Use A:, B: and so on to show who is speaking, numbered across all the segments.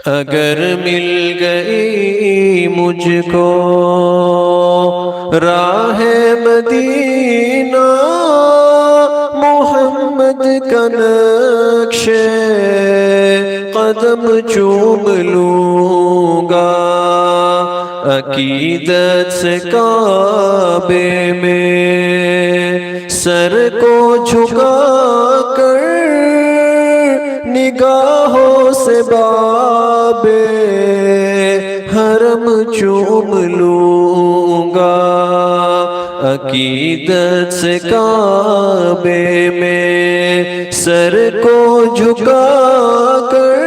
A: اگر مل گئی مجھ کو راہ مدینہ، محمد کا نقش قدم چوم لوں گا، عقیدت سے کعبے میں سر کو جھکا کر نگاہوں سے باب حرم چوم لوں گا، عقیدت سے کعبے میں سر کو جھکا کر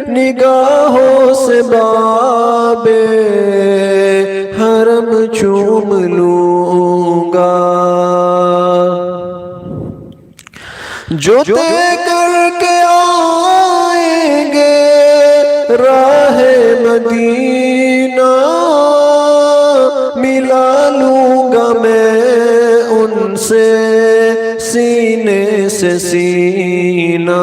A: نگاہوں سے باب حرم چوم لوں گا، جو طے کر کے آئیں گے راہ مدینہ، ملا لوں گا میں ان سے سینے سے سینہ،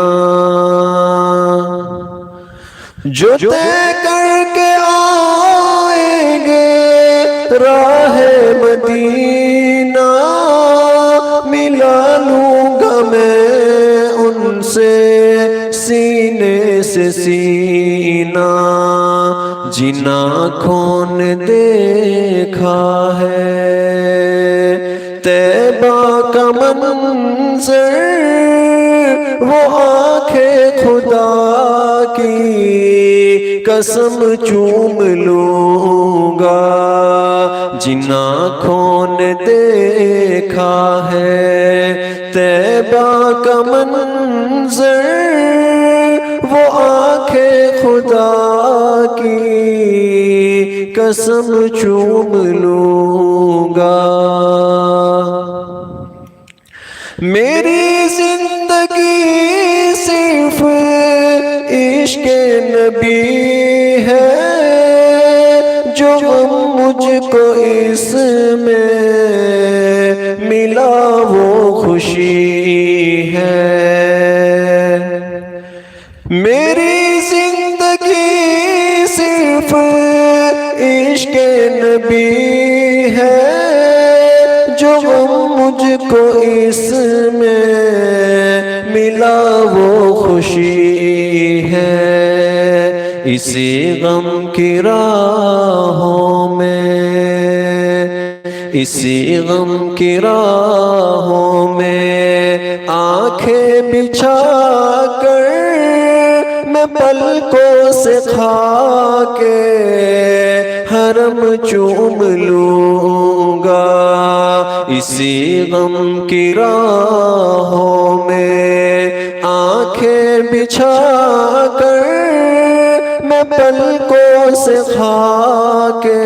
A: جو طے کر کے آئیں گے راہ مدینہ، ملا لوں گا میں ان سے سینے سے سینہ، جن آنکھوں نے دیکھا ہے طیبہ کا منظر، وہ آنکھیں خدا کی قسم چوم لوں گا، جن آنکھوں نے دیکھا ہے طیبہ کا منظر، وہ آنکھیں خدا کی قسم چوم لوں گا، میری زندگی صرف عشق نبی ہے، جو مجھ کو اس میں ملا وہ خوشی ہے، میری زندگی صرف عشق نبی ہے، جو مجھ کو اس میں ملا وہ خوشی ہے، اسی غم کی راہوں میں، اسی غم کی راہوں میں آنکھیں بچھا کر میں پلکوں سے کھا کے حرم چوم لوں گا، اسی غم کی راہوں میں آنکھیں بچھا کر میں پلکوں سے کھا کے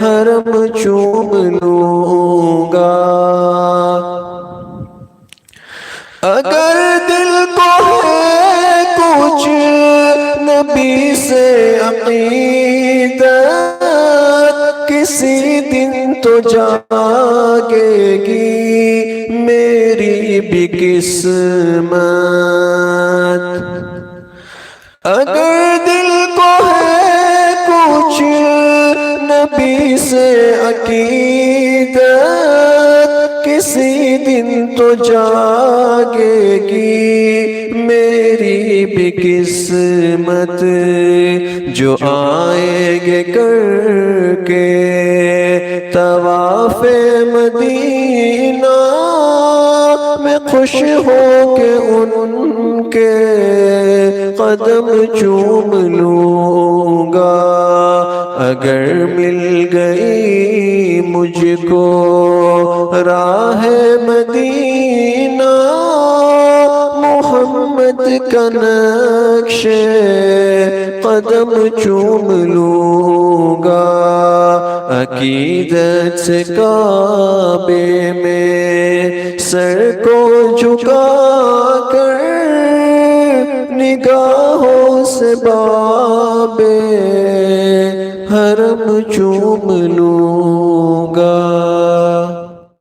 A: حرم چوم لوں گا، اگر دل کو ہے کچھ نبی سے عقیدت، کسی دن تو جاگے گی میری بھی قسمت، اگر دل کو ہے کچھ نبی سے عقیدت، کسی دن تو جاگے گی میری بھی قسمت، جو آئیں گے کر کے طواف مدینہ، میں خوش ہو کے ان کے قدم چوم لوں گا، اگر مل گئی مجھ کو راہ مدینہ، محمد کا نقش قدم چوم لوں گا، عقیدت سے کعبے میں سر کو جھکا کر نگاہوں سے باب حرم چوم لوں